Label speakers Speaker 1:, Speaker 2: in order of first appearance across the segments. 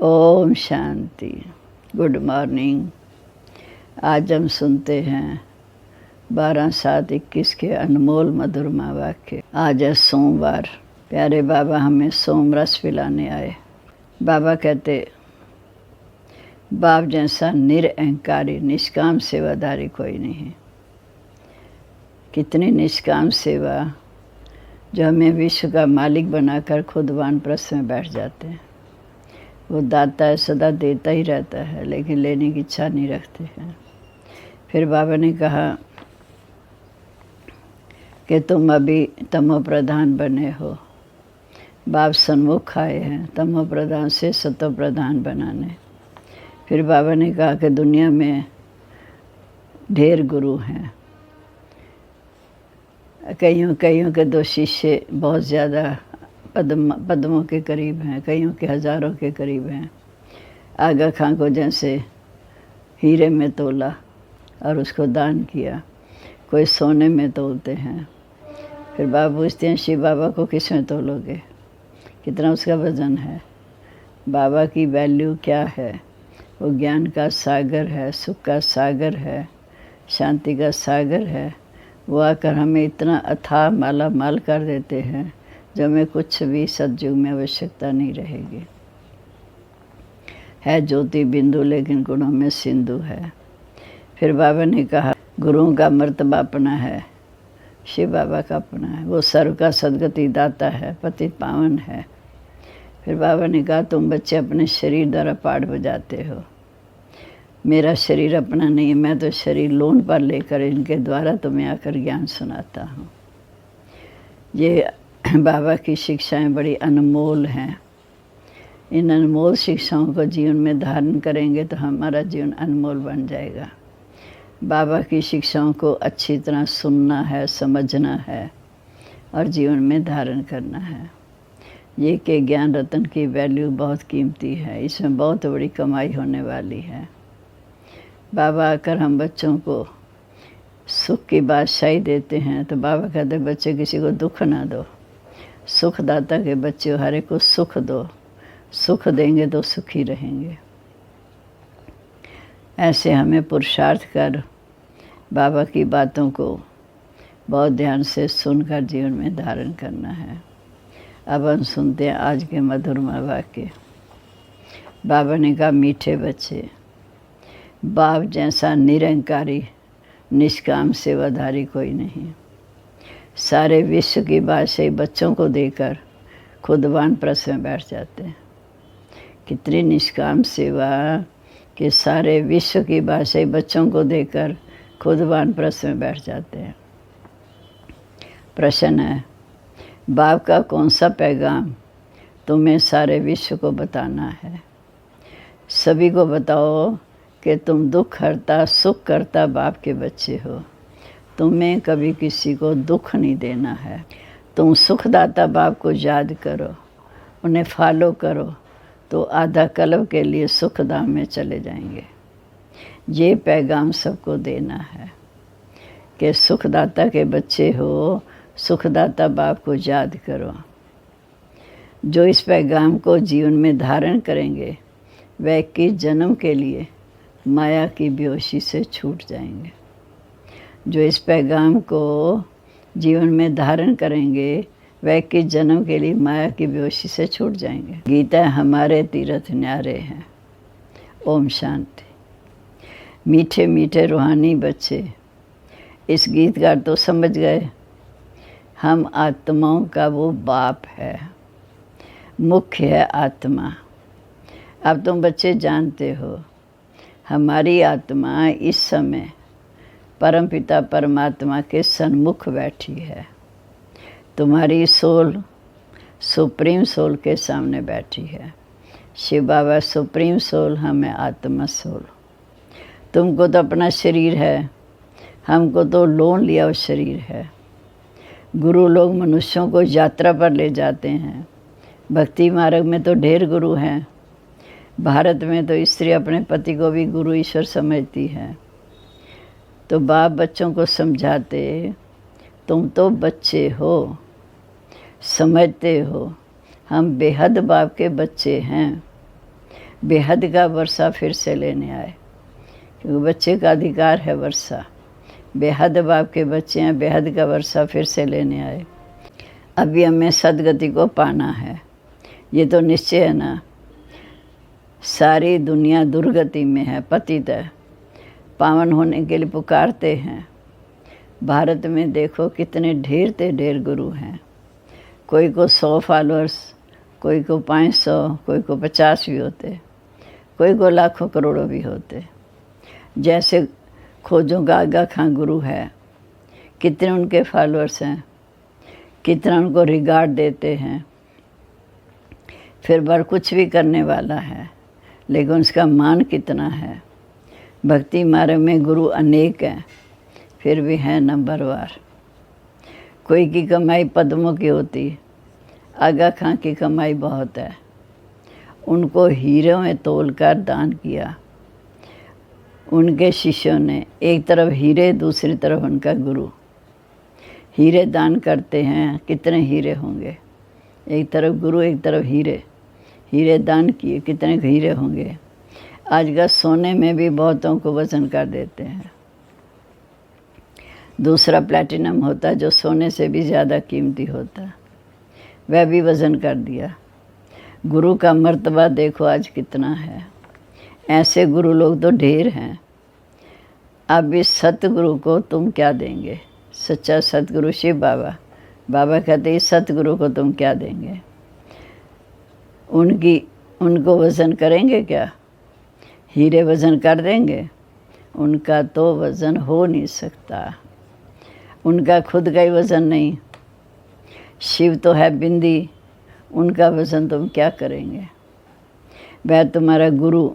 Speaker 1: Om Shanti. Good morning. आज हम सुनते हैं 12/7/21 के अनमोल मधुरमा वाक्य। आज है सोमवार। प्यारे बाबा हमें सोम रस पिलाने आए। बाबा कहते, बाप जैसा निरअहंकारी निष्काम सेवाधारी कोई नहीं। कितनी निष्काम सेवा, जो हमें विश्व का मालिक बनाकर खुद वानप्रस्थ में बैठ जाते हैं। वो दाता है, सदा देता ही रहता है, लेकिन लेने की इच्छा नहीं रखते हैं। फिर बाबा ने कहा कि तुम अभी तमो प्रधान बने हो। बाप सन्मुख आए हैं तमो प्रधान से सतो प्रधान बनाने। फिर बाबा ने कहा कि दुनिया में ढेर गुरु हैं। कईयों के 2 शिष्य बहुत ज़्यादा पद्मों के करीब हैं, कईयों के हज़ारों के करीब हैं। आगा खां को जैसे हीरे में तोला और उसको दान किया, कोई सोने में तोलते हैं। फिर बाबा पूछते हैं, शिव बाबा को किस में तोलोगे, कितना उसका वज़न है। बाबा की वैल्यू क्या है? वो ज्ञान का सागर है, सुख का सागर है, शांति का सागर है। वो आकर हमें इतना अथाह माला माल कर देते हैं, जो हमें कुछ भी सतयुग में आवश्यकता नहीं रहेगी। है ज्योति बिंदु, लेकिन गुणों में सिंधु है। फिर बाबा ने कहा, गुरुओं का मर्तबा अपना है, शिव बाबा का अपना है। वो सर्व का सदगति दाता है, पतित पावन है। फिर बाबा ने कहा, तुम बच्चे अपने शरीर द्वारा पाठ बजाते हो, मेरा शरीर अपना नहीं है। मैं तो शरीर लोन पर लेकर इनके द्वारा तुम्हें आकर ज्ञान सुनाता हूँ। ये बाबा की शिक्षाएं बड़ी अनमोल हैं। इन अनमोल शिक्षाओं को जीवन में धारण करेंगे तो हमारा जीवन अनमोल बन जाएगा। बाबा की शिक्षाओं को अच्छी तरह सुनना है, समझना है और जीवन में धारण करना है। ये कि ज्ञान रत्न की वैल्यू बहुत कीमती है, इसमें बहुत बड़ी कमाई होने वाली है। बाबा आकर हम बच्चों को सुख की बादशाही देते हैं, तो बाबा कहते हैं, बच्चे किसी को दुख ना दो। सुखदाता के बच्चे हर एक को सुख दो, सुख देंगे तो सुखी रहेंगे। ऐसे हमें पुरुषार्थ कर बाबा की बातों को बहुत ध्यान से सुनकर जीवन में धारण करना है। अब हम सुनते हैं आज के मधुरमा वाक्य। बाबा ने कहा, मीठे बच्चे, बाप जैसा निरंकारी निष्काम सेवाधारी कोई नहीं। सारे विश्व की बादशाही बच्चों को देकर खुद वानप्रस्थ में बैठ जाते हैं। कितनी निष्काम सेवा कि सारे विश्व की बादशाही बच्चों को देकर खुद वानप्रस्थ में बैठ जाते हैं। प्रश्न है, बाप का कौन सा पैगाम तुम्हें सारे विश्व को बताना है? सभी को बताओ कि तुम दुख हरता सुख करता बाप के बच्चे हो। तुम्हें कभी किसी को दुख नहीं देना है। तुम सुखदाता बाप को याद करो, उन्हें फॉलो करो, तो आधा कल्प के लिए सुखधाम में चले जाएंगे। ये पैगाम सबको देना है कि सुखदाता के बच्चे हो, सुखदाता बाप को याद करो। जो इस पैगाम को जीवन में धारण करेंगे, वह 21 जन्म के लिए माया की बेहोशी से छूट जाएंगे। जो इस पैगाम को जीवन में धारण करेंगे, वह 21 जन्म के लिए माया की बेहोशी से छूट जाएंगे। गीता हमारे तीर्थ न्यारे हैं। ओम शांति। मीठे मीठे रूहानी बच्चे, इस गीत का तो समझ गए। हम आत्माओं का वो बाप है, मुख्य है आत्मा। अब तुम बच्चे जानते हो, हमारी आत्मा इस समय परमपिता परमात्मा के सन्मुख बैठी है। तुम्हारी सोल सुप्रीम सोल के सामने बैठी है। शिव बाबा सुप्रीम सोल, हमें आत्मा सोल। तुमको तो अपना शरीर है, हमको तो लोन लिया हुआ शरीर है। गुरु लोग मनुष्यों को यात्रा पर ले जाते हैं। भक्ति मार्ग में तो ढेर गुरु हैं। भारत में तो स्त्री अपने पति को भी गुरु ईश्वर समझती है। तो बाप बच्चों को समझाते, तुम तो बच्चे हो, समझते हो हम बेहद बाप के बच्चे हैं। बेहद का वर्षा फिर से लेने आए, क्योंकि बच्चे का अधिकार है वर्षा। बेहद बाप के बच्चे हैं, बेहद का वर्षा फिर से लेने आए। अभी हमें सदगति को पाना है, ये तो निश्चय है ना। सारी दुनिया दुर्गति में है, पतित है, पावन होने के लिए पुकारते हैं। भारत में देखो कितने ढेर से ढेर गुरु हैं। कोई को 100 फॉलोअर्स, कोई को 500, कोई को 50 भी होते, कोई को लाखों करोड़ों भी होते। जैसे खोजों का आगा खां गुरु है, कितने उनके फॉलोअर्स हैं, कितना उनको रिगार्ड देते हैं। फिर बर कुछ भी करने वाला है, लेकिन उसका मान कितना है। भक्ति मार्ग में गुरु अनेक हैं, फिर भी हैं नंबरवार। कोई की कमाई पद्मों की होती, आगा खां की कमाई बहुत है। उनको हीरों में तोलकर दान किया। उनके शिष्यों ने एक तरफ हीरे, दूसरी तरफ उनका गुरु। हीरे दान करते हैं, कितने हीरे होंगे। एक तरफ गुरु, एक तरफ हीरे। हीरे दान किए, कितने हीरे होंगे। आजकल सोने में भी बहुतों को वज़न कर देते हैं। दूसरा प्लैटिनम होता है जो सोने से भी ज़्यादा कीमती होता, वह भी वज़न कर दिया। गुरु का मर्तबा देखो आज कितना है। ऐसे गुरु लोग तो ढेर हैं। अब इस सतगुरु को तुम क्या देंगे। सच्चा सतगुरु शिव बाबा, बाबा कहते इस सतगुरु को तुम क्या देंगे। उनको वज़न करेंगे क्या। हीरे वज़न कर देंगे, उनका तो वज़न हो नहीं सकता। उनका खुद का ही वज़न नहीं। शिव तो है बिंदी, उनका वज़न तुम क्या करेंगे। वह तुम्हारा गुरु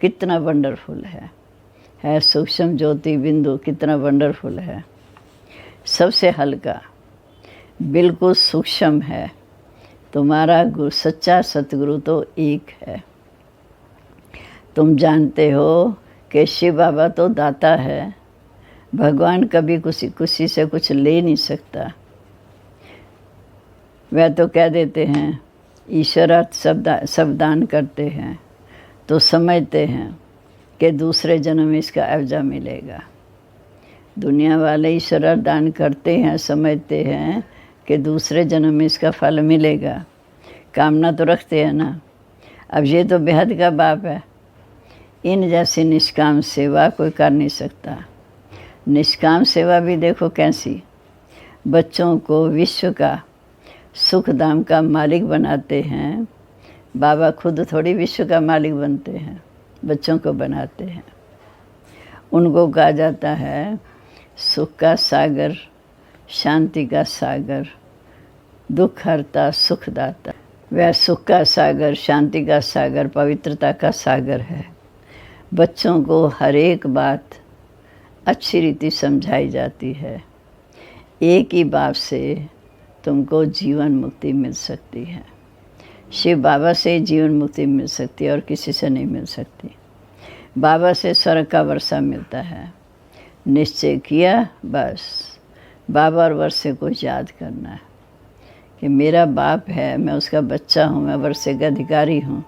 Speaker 1: कितना वंडरफुल है सूक्ष्म ज्योति बिंदु, कितना वंडरफुल है। सबसे हल्का, बिल्कुल सूक्ष्म है। तुम्हारा गुरु, सच्चा सतगुरु तो एक है। तुम जानते हो कि शिव बाबा तो दाता है। भगवान कभी किसी से कुछ ले नहीं सकता। वह तो कह देते हैं ईश्वर सब दान करते हैं, तो समझते हैं कि दूसरे जन्म में इसका एवजा मिलेगा। दुनिया वाले ईश्वर दान करते हैं, समझते हैं कि दूसरे जन्म में इसका फल मिलेगा। कामना तो रखते हैं ना। अब ये तो बेहद का बाप है। इन जैसी निष्काम सेवा कोई कर नहीं सकता। निष्काम सेवा भी देखो कैसी। बच्चों को विश्व का सुख धाम का मालिक बनाते हैं। बाबा खुद थोड़ी विश्व का मालिक बनते हैं, बच्चों को बनाते हैं। उनको कहा जाता है सुख का सागर, शांति का सागर, दुख हरता सुखदाता। वह सुख का सागर, शांति का सागर, पवित्रता का सागर है। बच्चों को हर एक बात अच्छी रीति समझाई जाती है। एक ही बात से तुमको जीवन मुक्ति मिल सकती है। शिव बाबा से जीवन मुक्ति मिल सकती है और किसी से नहीं मिल सकती। बाबा से स्वर्ग का वर्षा मिलता है। निश्चय किया, बस बाबा और वर्षे को याद करना है कि मेरा बाप है, मैं उसका बच्चा हूँ, मैं वर्षे का अधिकारी हूँ।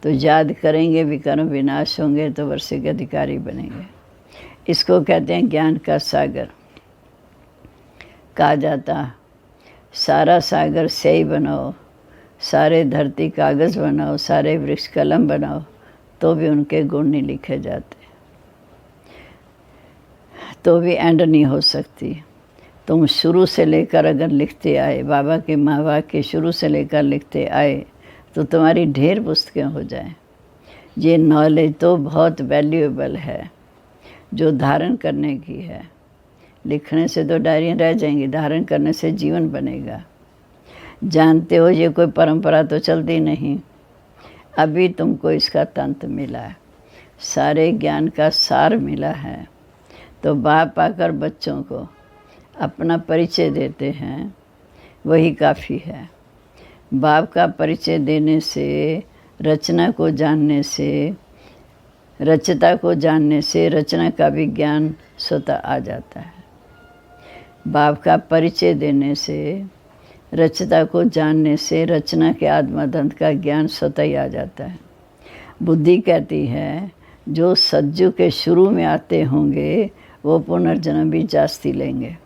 Speaker 1: तो याद करेंगे, विकर्म विनाश होंगे तो वर्षे के अधिकारी बनेंगे। इसको कहते हैं ज्ञान का सागर। कहा जाता सारा सागर स्याही बनाओ, सारे धरती कागज़ बनाओ, सारे वृक्ष कलम बनाओ, तो भी उनके गुण नहीं लिखे जाते, तो भी एंड नहीं हो सकती। तुम शुरू से लेकर अगर लिखते आए, बाबा के माँ बाप के शुरू से लेकर लिखते आए, तो तुम्हारी ढेर पुस्तकें हो जाएं। ये नॉलेज तो बहुत वैल्यूएबल है, जो धारण करने की है। लिखने से तो डायरियाँ रह जाएंगी, धारण करने से जीवन बनेगा। जानते हो ये कोई परंपरा तो चलती नहीं। अभी तुमको इसका तंत्र मिला है, सारे ज्ञान का सार मिला है। तो बाप आकर बच्चों को अपना परिचय देते हैं, वही काफ़ी है। बाप का परिचय देने से, रचना को जानने से, रचता को जानने से रचना का भी ज्ञान स्वतः आ जाता है। बाप का परिचय देने से, रचता को जानने से रचना के आत्मदंत का ज्ञान स्वतः ही आ जाता है। बुद्धि कहती है जो सज्जू के शुरू में आते होंगे वो पुनर्जन्म भी जास्ती लेंगे।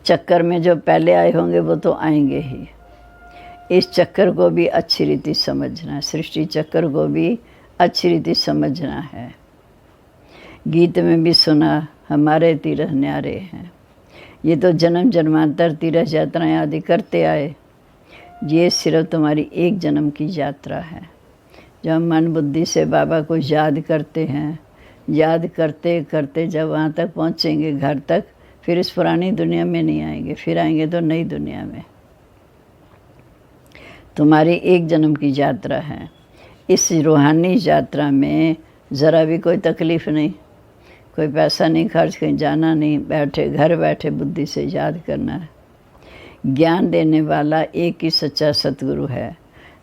Speaker 1: चक्कर में जो पहले आए होंगे वो तो आएंगे ही। इस चक्कर को भी अच्छी रीति समझना है, सृष्टि चक्कर को भी अच्छी रीति समझना है। गीत में भी सुना हमारे तीर्थ न्यारे हैं। ये तो जन्म जन्मांतर तीर्थ यात्राएं आदि करते आए, ये सिर्फ तुम्हारी एक जन्म की यात्रा है। जब मन बुद्धि से बाबा को याद करते हैं, याद करते करते जब वहाँ तक पहुँचेंगे घर तक, फिर इस पुरानी दुनिया में नहीं आएंगे, फिर आएंगे तो नई दुनिया में। तुम्हारी एक जन्म की यात्रा है। इस रूहानी यात्रा में ज़रा भी कोई तकलीफ़ नहीं, कोई पैसा नहीं खर्च, कहीं जाना नहीं, बैठे घर बैठे बुद्धि से याद करना है। ज्ञान देने वाला एक ही सच्चा सतगुरु है।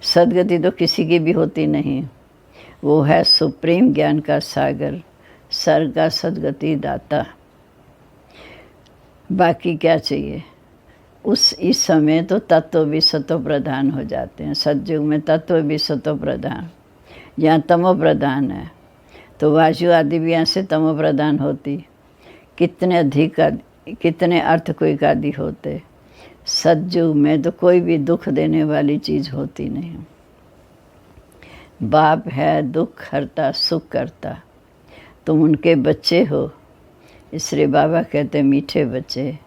Speaker 1: सदगति तो किसी की भी होती नहीं, वो है सुप्रीम ज्ञान का सागर, सर का सदगति दाता। बाकी क्या चाहिए? इस समय तो तत्व भी सतो प्रधान हो जाते हैं। सतयुग में तत्व भी सतो प्रधान, यहाँ तमो प्रधान है, तो वायु आदि भी यहाँ से तमो प्रधान होती। कितने अधिक कितने अर्थक्वेक आदि होते। सतयुग में तो कोई भी दुख देने वाली चीज़ होती नहीं। बाप है दुख हरता सुख करता, तुम उनके बच्चे हो, इसलिए बाबा कहते मीठे बच्चे,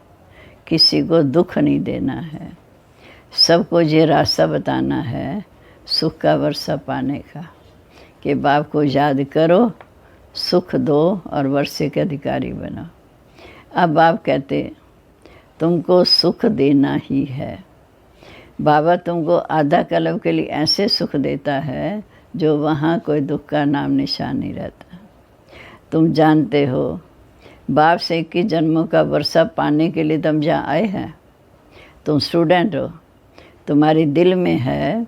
Speaker 1: किसी को दुख नहीं देना है, सबको ये रास्ता बताना है सुख का वर्षा पाने का, कि बाप को याद करो, सुख दो और वर्षे के अधिकारी बनो। अब बाप कहते तुमको सुख देना ही है। बाबा तुमको आधा कल्प के लिए ऐसे सुख देता है जो वहाँ कोई दुख का नाम निशान नहीं रहता। तुम जानते हो बाप से 21 जन्मों का वर्षा पाने के लिए तुम जहाँ आए हैं। तुम स्टूडेंट हो, तुम्हारी दिल में है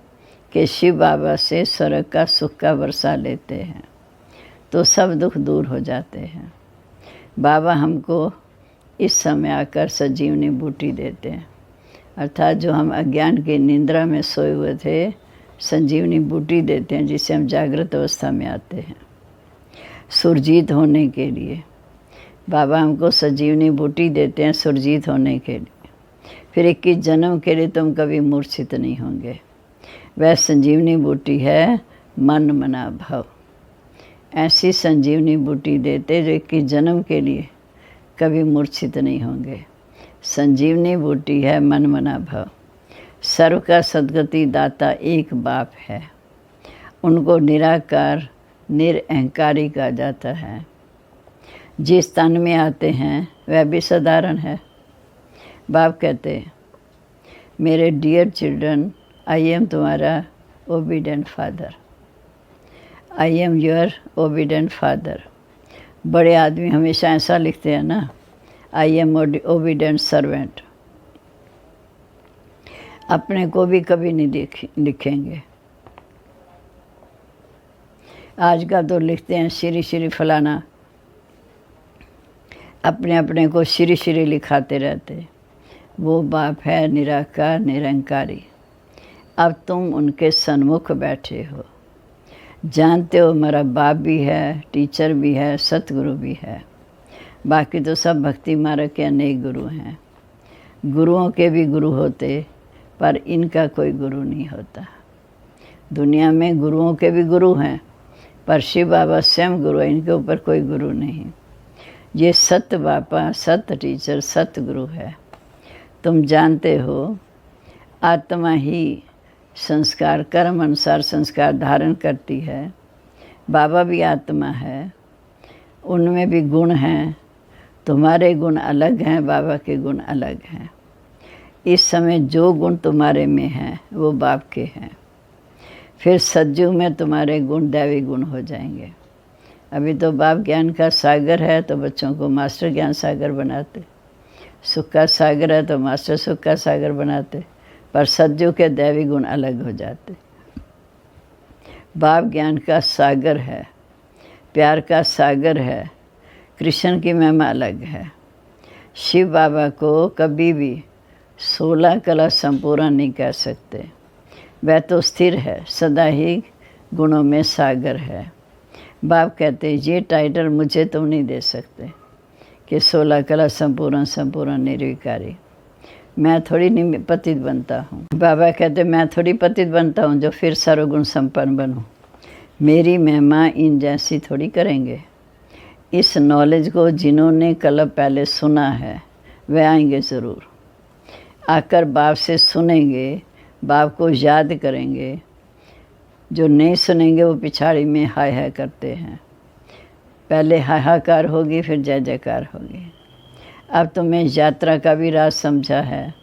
Speaker 1: कि शिव बाबा से स्वर्ग का सुख का वर्षा लेते हैं तो सब दुख दूर हो जाते हैं। बाबा हमको इस समय आकर संजीवनी बूटी देते हैं, अर्थात जो हम अज्ञान की निंद्रा में सोए हुए थे, संजीवनी बूटी देते हैं जिससे हम जागृत अवस्था में आते हैं। सुरजीत होने के लिए बाबा हमको संजीवनी बूटी देते हैं, सुरजीत होने के लिए। फिर 21 जन्म के लिए तुम कभी मूर्छित नहीं होंगे। वह संजीवनी बूटी है मन मना भव। ऐसी संजीवनी बूटी देते जो 21 जन्म के लिए कभी मूर्छित नहीं होंगे। संजीवनी बूटी है मन मना भव। सर्व का सद्गति दाता एक बाप है, उनको निराकार निरअहंकारी कहा जाता है। जिस तन में आते हैं वह भी साधारण है। बाप कहते हैं मेरे डियर चिल्ड्रन, आई एम तुम्हारा obedient father, I am your obedient father. बड़े आदमी हमेशा ऐसा लिखते हैं ना, आई एम ओबीडेंट सर्वेंट। अपने को भी कभी नहीं लिखेंगे। आज का तो लिखते हैं श्री श्री फलाना, अपने अपने को श्री श्री लिखाते रहते। वो बाप है निराकार निरंकारी। अब तुम उनके सन्मुख बैठे हो, जानते हो मेरा बाप भी है, टीचर भी है, सतगुरु भी है। बाकी तो सब भक्ति मार्ग के अनेक गुरु हैं। गुरुओं के भी गुरु होते, पर इनका कोई गुरु नहीं होता। दुनिया में गुरुओं के भी गुरु हैं, पर शिव बाबा स्वयं गुरु है, इनके ऊपर कोई गुरु नहीं। ये सत्य बाबा, सत्य टीचर, सत्य गुरु है। तुम जानते हो आत्मा ही संस्कार कर्म अनुसार संस्कार धारण करती है। बाबा भी आत्मा है, उनमें भी गुण हैं। तुम्हारे गुण अलग हैं, बाबा के गुण अलग हैं। इस समय जो गुण तुम्हारे में हैं वो बाप के हैं। फिर सतयुग में तुम्हारे गुण दैवी गुण हो जाएंगे। अभी तो बाप ज्ञान का सागर है तो बच्चों को मास्टर ज्ञान सागर बनाते, सुख का सागर है तो मास्टर सुख का सागर बनाते, पर सतयुग के दैवी गुण अलग हो जाते। बाप ज्ञान का सागर है, प्यार का सागर है, कृष्ण की महिमा अलग है। शिव बाबा को कभी भी 16 कला संपूर्ण नहीं कह सकते। वह तो स्थिर है, सदा ही गुणों में सागर है। बाप कहते ये टाइटल मुझे तुम नहीं दे सकते कि 16 कला संपूर्ण निर्विकारी। मैं थोड़ी नहीं पतित बनता हूँ। बाबा कहते मैं थोड़ी पतित बनता हूँ जो फिर सर्वगुण संपन्न बनूँ। मेरी महिमा इन जैसी थोड़ी करेंगे। इस नॉलेज को जिन्होंने कल पहले सुना है वह आएंगे ज़रूर। आकर बाप से सुनेंगे, बाप को याद करेंगे। जो नहीं सुनेंगे वो पिछाड़ी में हाय हाय करते हैं। पहले हाहाकार होगी, फिर जय जयकार होगी। अब तुम्हें यात्रा का भी राज समझा है।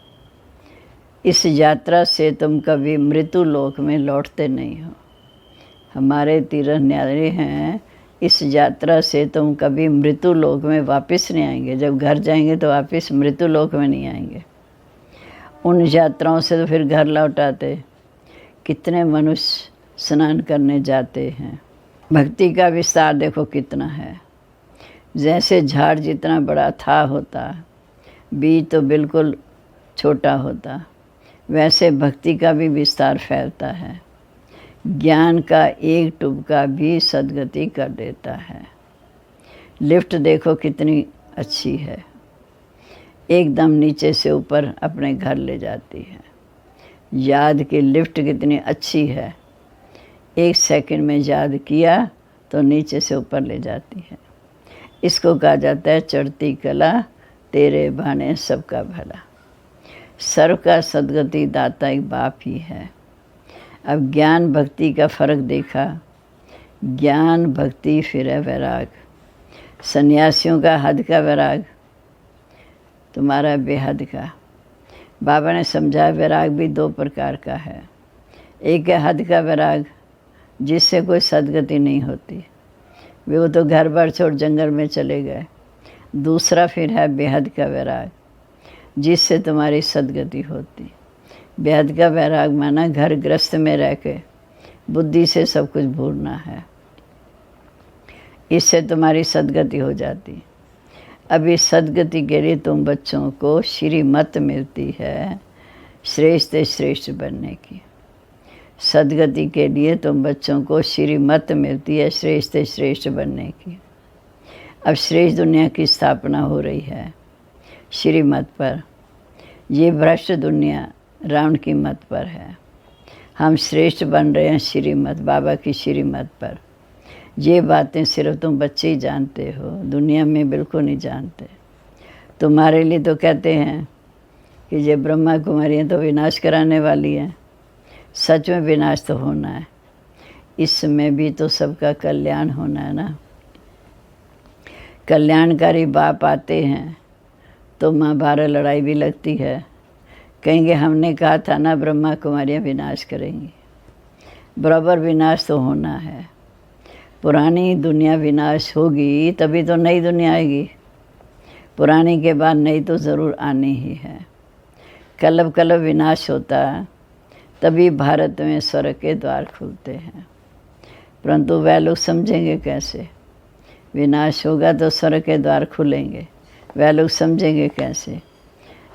Speaker 1: इस यात्रा से तुम कभी मृत्यु लोक में लौटते नहीं हो। हमारे तीर्थ न्यारे हैं, इस यात्रा से तुम कभी मृत्यु लोक में वापस नहीं आएंगे। जब घर जाएंगे तो वापस मृत्यु लोक में नहीं आएंगे। उन यात्राओं से तो फिर घर लौट आते। कितने मनुष्य स्नान करने जाते हैं। भक्ति का विस्तार देखो कितना है। जैसे झाड़ जितना बड़ा था होता, बीज तो बिल्कुल छोटा होता, वैसे भक्ति का भी विस्तार फैलता है। ज्ञान का एक टुकड़ा भी सद्गति कर देता है। लिफ्ट देखो कितनी अच्छी है, एकदम नीचे से ऊपर अपने घर ले जाती है। याद की लिफ्ट कितनी अच्छी है, 1 सेकंड में याद किया तो नीचे से ऊपर ले जाती है। इसको कहा जाता है चढ़ती कला, तेरे भाने सबका भला। सर्व का सद्गति दाता एक बाप ही है। अब ज्ञान भक्ति का फ़र्क देखा। ज्ञान भक्ति फिर है वैराग। सन्यासियों का हद का वैराग, तुम्हारा बेहद का। बाबा ने समझा वैराग भी 2 प्रकार का है। एक है हद का वैराग, जिससे कोई सद्गति नहीं होती, वो तो घर बार छोड़ जंगल में चले गए। दूसरा फिर है बेहद का वैराग, जिससे तुम्हारी सद्गति होती। बेहद का वैराग माना घर गृहस्थ में रह के बुद्धि से सब कुछ भूलना है, इससे तुम्हारी सद्गति हो जाती। अभी सद्गति के लिए तुम बच्चों को श्रीमत मिलती है श्रेष्ठ श्रेष्ठ बनने की। सद्गति के लिए तुम बच्चों को श्रीमत मिलती है श्रेष्ठ श्रेष्ठ बनने की। अब श्रेष्ठ दुनिया की स्थापना हो रही है श्रीमत पर। ये भ्रष्ट दुनिया रावण की मत पर है। हम श्रेष्ठ बन रहे हैं श्रीमत, बाबा की श्रीमत पर। ये बातें सिर्फ तुम बच्चे ही जानते हो, दुनिया में बिल्कुल नहीं जानते। तुम्हारे लिए तो कहते हैं कि ये ब्रह्मा कुमारियाँ तो विनाश कराने वाली हैं। सच में विनाश तो होना है, इसमें भी तो सबका कल्याण होना है ना। कल्याणकारी बाप आते हैं तो महाभारत लड़ाई भी लगती है। कहेंगे हमने कहा था ना ब्रह्मा कुमारियाँ विनाश करेंगी। बराबर विनाश तो होना है। पुरानी दुनिया विनाश होगी तभी तो नई दुनिया आएगी। पुरानी के बाद नई तो ज़रूर आनी ही है। कलब कलब विनाश होता तभी भारत में स्वर्ग के द्वार खुलते हैं, परंतु वह लोग समझेंगे कैसे? विनाश होगा तो स्वर्ग के द्वार खुलेंगे, वह लोग समझेंगे कैसे?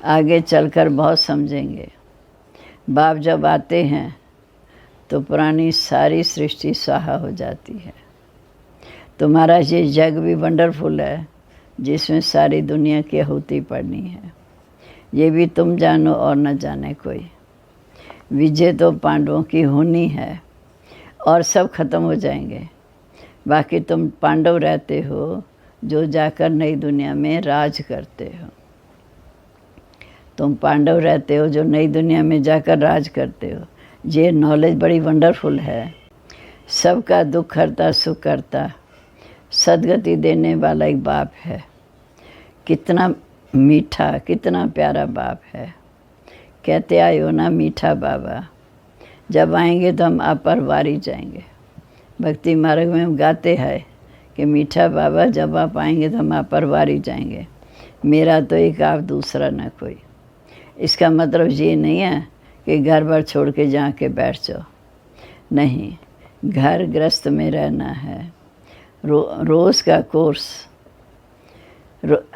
Speaker 1: आगे चलकर बहुत समझेंगे। बाप जब आते हैं तो पुरानी सारी सृष्टि स्वाहा हो जाती है। तुम्हारा ये जग भी वंडरफुल है जिसमें सारी दुनिया की आहुति पड़नी है। ये भी तुम जानो और न जाने कोई। विजय तो पांडवों की होनी है और सब खत्म हो जाएंगे। बाकी तुम पांडव रहते हो जो जाकर नई दुनिया में राज करते हो। तुम पांडव रहते हो जो नई दुनिया में जाकर राज करते हो। ये नॉलेज बड़ी वंडरफुल है। सबका दुख हरता सुख करता सद्गति देने वाला एक बाप है। कितना मीठा कितना प्यारा बाप है। कहते आए हो ना मीठा बाबा, जब आएंगे तो हम अपरवारी जाएंगे। भक्ति मार्ग में हम गाते हैं कि मीठा बाबा जब आप आएंगे तो हम अपरवारी जाएंगे। मेरा तो एक आप दूसरा न कोई। इसका मतलब ये नहीं है कि घर बार छोड़ के जा के बैठ जाओ, नहीं। घर गृहस्थ में रहना है। रोज़ का कोर्स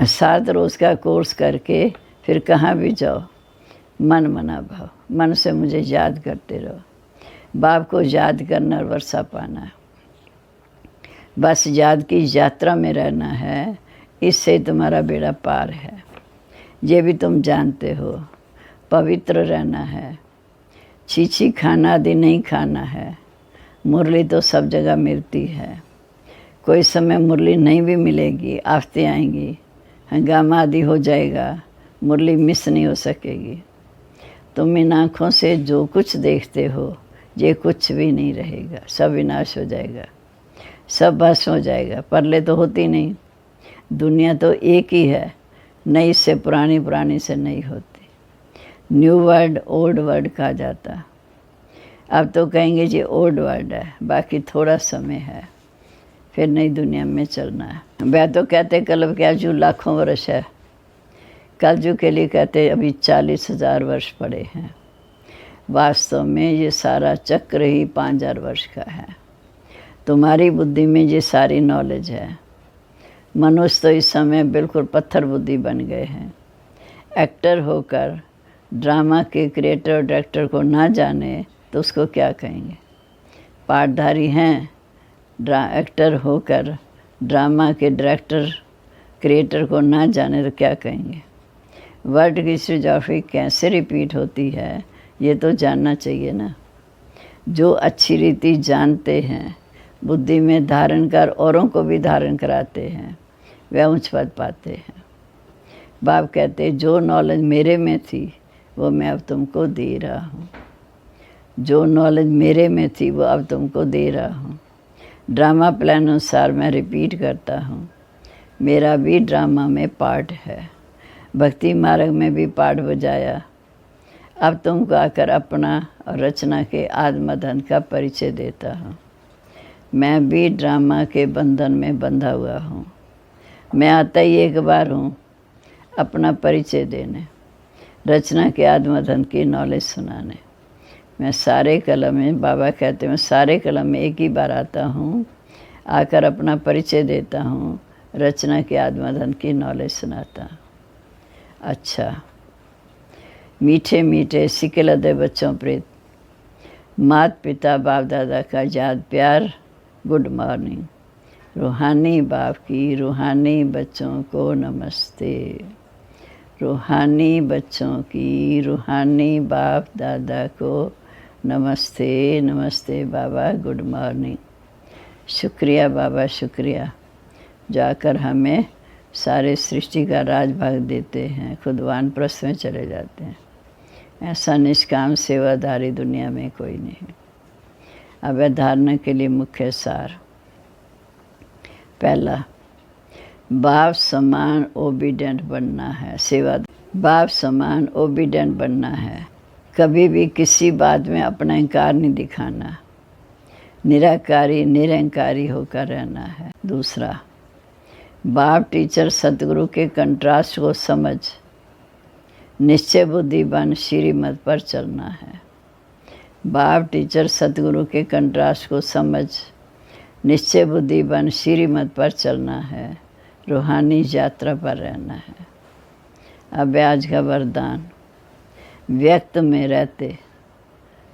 Speaker 1: 7 रोज़ का कोर्स करके फिर कहाँ भी जाओ मन मना भाव, मन से मुझे याद करते रहो। बाप को याद करना और वर्षा पाना है। बस याद की यात्रा में रहना है, इससे तुम्हारा बेड़ा पार है। ये भी तुम जानते हो, पवित्र रहना है, छीछी खाना आदि नहीं खाना है। मुरली तो सब जगह मिलती है, कोई समय मुरली नहीं भी मिलेगी, आफतें आएंगी, हंगामा आदि हो जाएगा, मुरली मिस नहीं हो सकेगी। तुम इन आँखों से जो कुछ देखते हो ये कुछ भी नहीं रहेगा, सब विनाश हो जाएगा, सब भस्म हो जाएगा। परले तो होती नहीं, दुनिया तो एक ही है, नई से पुरानी, पुरानी से नई होती। न्यू वर्ड ओल्ड वर्ड कहा जाता। अब तो कहेंगे ये ओल्ड वर्ड है, बाकी थोड़ा समय है, फिर नई दुनिया में चलना है। वह तो कहते कलयुग क्या जो लाखों वर्ष है, कलयुग के लिए कहते अभी 40,000 वर्ष पड़े हैं। वास्तव में ये सारा चक्र ही 5,000 वर्ष का है। तुम्हारी बुद्धि में ये सारी नॉलेज है। मनुष्य तो इस समय बिल्कुल पत्थर बुद्धि बन गए हैं। एक्टर होकर ड्रामा के क्रिएटर और डायरेक्टर को ना जाने तो उसको क्या कहेंगे? पाठधारी हैं, एक्टर होकर ड्रामा के डायरेक्टर क्रिएटर को ना जाने तो क्या कहेंगे? वर्ड की फिलोसॉफी कैसे रिपीट होती है ये तो जानना चाहिए ना। जो अच्छी रीति जानते हैं, बुद्धि में धारण कर औरों को भी धारण कराते हैं, वह उच्च पद पाते हैं। बाप कहते जो नॉलेज मेरे में थी वो मैं अब तुमको दे रहा हूँ। जो नॉलेज मेरे में थी वो अब तुमको दे रहा हूँ। ड्रामा प्लान अनुसार मैं रिपीट करता हूँ। मेरा भी ड्रामा में पार्ट है, भक्ति मार्ग में भी पार्ट बजाया। अब तुमको आकर अपना और रचना के आत्मधन का परिचय देता हूँ। मैं भी ड्रामा के बंधन में बंधा हुआ हूँ। मैं आता ही एक बार हूँ अपना परिचय देने, रचना के आत्मधन की नॉलेज सुनाने। मैं सारे कलम में, बाबा कहते हैं मैं सारे कलम में एक ही बार आता हूँ, आकर अपना परिचय देता हूँ, रचना के आत्मधन की नॉलेज सुनाता हूँ। अच्छा, मीठे मीठे सिके लदे बच्चों प्रीत, माता पिता बाप दादा का याद प्यार, गुड मॉर्निंग। रूहानी बाप की रूहानी बच्चों को नमस्ते। रूहानी बच्चों की रूहानी बाप दादा को नमस्ते। नमस्ते बाबा, गुड मॉर्निंग। शुक्रिया बाबा, शुक्रिया, जाकर हमें सारे सृष्टि का राजभाग देते हैं, खुद वानप्रस्थ में चले जाते हैं। ऐसा निष्काम सेवाधारी दुनिया में कोई नहीं। अब धारणा के लिए मुख्य सार। पहला, बाप समान ओबीडेंट बनना है। सेवा बाप समान ओबीडेंट बनना है। कभी भी किसी बात में अपना इंकार नहीं दिखाना, निराकारी निरंकारी होकर रहना है। दूसरा, बाप टीचर सतगुरु के कंट्रास्ट को समझ निश्चय बुद्धि बन श्रीमत पर चलना है। बाप टीचर सतगुरु के कंट्रास्ट को समझ निश्चय बुद्धि बन श्रीमत पर चलना है, रूहानी यात्रा पर रहना है। अब आज का वरदान, व्यक्त में रहते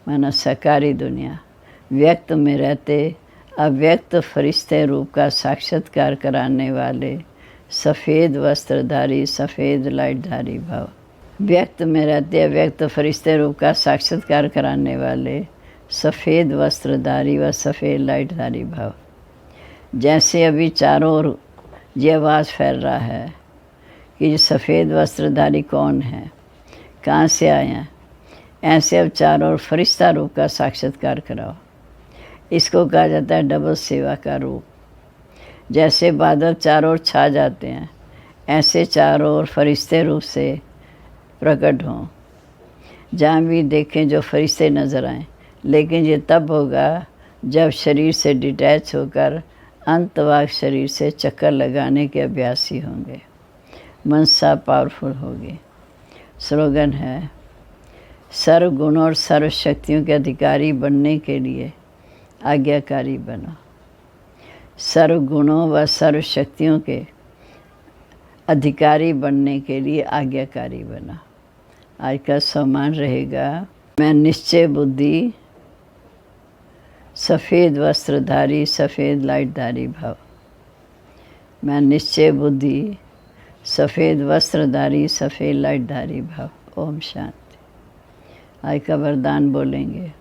Speaker 1: माना साकारी दुनिया, व्यक्त में रहते अव्यक्त फरिश्ते रूप का साक्षात्कार कराने वाले सफ़ेद वस्त्रधारी सफ़ेद लाइटधारी भव। व्यक्त में रहते अव्यक्त फरिश्ते रूप का साक्षात्कार कराने वाले सफ़ेद वस्त्रधारी व सफ़ेद लाइटधारी भव। जैसे अभी चारों ओर ये आवाज़ फैल रहा है कि ये सफ़ेद वस्त्रधारी कौन है, कहाँ से आए हैं, ऐसे अब चारों ओर फरिश्ता रूप का साक्षात्कार कराओ। इसको कहा जाता है डबल सेवा का रूप। जैसे बादल चारों ओर छा जाते हैं, ऐसे चारों ओर फरिश्ते रूप से प्रकट हों। जहाँ भी देखें जो फरिश्ते नज़र आएं, लेकिन ये तब होगा जब शरीर से डिटैच होकर अंतवाक शरीर से चक्कर लगाने के अभ्यासी होंगे, मनसा पावरफुल होगी। स्लोगन है, सर्व गुणों और सर्व शक्तियों के अधिकारी बनने के लिए आज्ञाकारी बनो। सर्व गुणों व सर्व शक्तियों के अधिकारी बनने के लिए आज्ञाकारी बनो। आज का सम्मान रहेगा, मैं निश्चय बुद्धि सफ़ेद वस्त्रधारी सफ़ेद लाइटधारी भव। मैं निश्चय बुद्धि सफ़ेद वस्त्रधारी सफ़ेद लाइटधारी भव। ओम शांति। आज का वरदान बोलेंगे।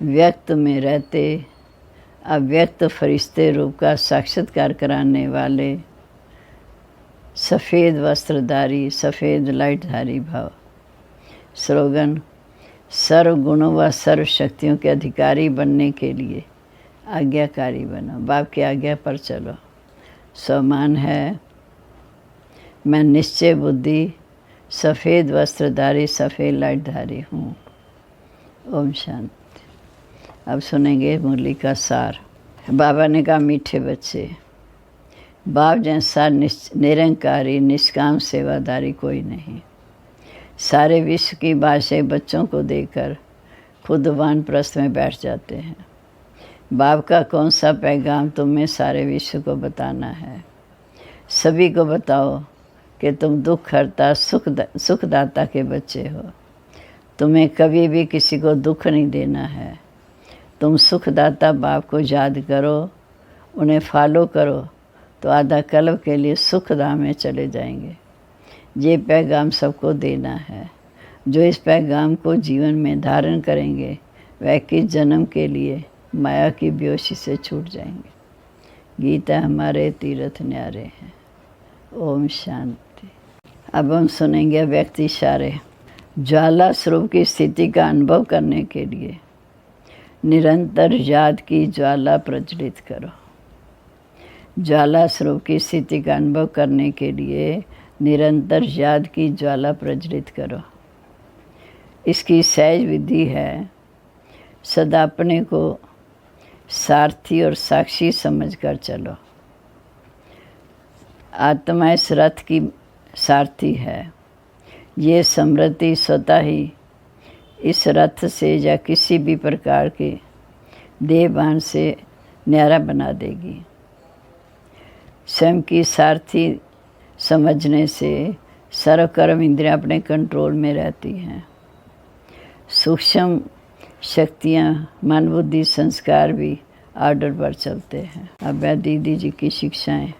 Speaker 1: व्यक्त में रहते अव्यक्त फरिश्ते रूप का साक्षात्कार कराने वाले सफ़ेद वस्त्रधारी सफ़ेद लाइटधारी भव। स्लोगन। सर्व गुणों व सर्व शक्तियों के अधिकारी बनने के लिए आज्ञाकारी बनो। बाप की आज्ञा पर चलो। सम्मान है। मैं निश्चय बुद्धि सफ़ेद वस्त्रधारी सफ़ेद लाइटधारी हूँ। ओम शांति। अब सुनेंगे मुरली का सार। बाबा ने कहा, मीठे बच्चे, बाप जैसा निरंकारी निष्काम सेवादारी कोई नहीं। सारे विश्व की भाषाएं बच्चों को देकर खुद वानप्रस्थ में बैठ जाते हैं। बाप का कौन सा पैगाम तुम्हें सारे विश्व को बताना है? सभी को बताओ कि तुम दुख हरता सुखदाता के बच्चे हो। तुम्हें कभी भी किसी को दुख नहीं देना है। तुम सुखदाता बाप को याद करो, उन्हें फॉलो करो तो आधा कल्प के लिए सुखधाम में चले जाएंगे। ये पैगाम सबको देना है। जो इस पैगाम को जीवन में धारण करेंगे वह किस जन्म के लिए माया की बेहोशी से छूट जाएंगे। गीता हमारे तीर्थ न्यारे हैं। ओम शांति। अब हम सुनेंगे व्यक्ति इशारे। ज्वाला स्वरूप की स्थिति का अनुभव करने के लिए निरंतर याद की ज्वाला प्रज्वलित करो। ज्वाला स्वरूप की स्थिति का अनुभव करने के लिए निरंतर याद की ज्वाला प्रज्वलित करो। इसकी सहज विधि है। सदा अपने को सारथी और साक्षी समझकर चलो। आत्मा इस रथ की सारथी है। ये समृद्धि स्वतः ही इस रथ से या किसी भी प्रकार के देहभान से न्यारा बना देगी। स्वयं की सारथी समझने से सर्वकर्म इंद्रियां अपने कंट्रोल में रहती हैं। सूक्ष्म शक्तियां, मन बुद्धि संस्कार भी ऑर्डर पर चलते हैं। अब है दीदी जी की शिक्षाएं।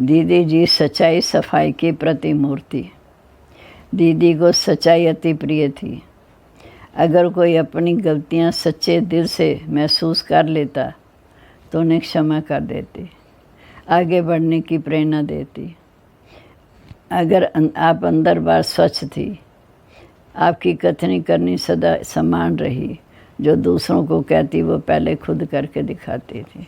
Speaker 1: दीदी जी सच्चाई सफाई की प्रतिमूर्ति। दीदी को सच्चाई अति प्रिय थी। अगर कोई अपनी गलतियां सच्चे दिल से महसूस कर लेता तो उन्हें क्षमा कर देती, आगे बढ़ने की प्रेरणा देती। अगर आप अंदर बार स्वच्छ थी, आपकी कथनी करनी सदा समान रही। जो दूसरों को कहती वो पहले खुद करके दिखाती थी।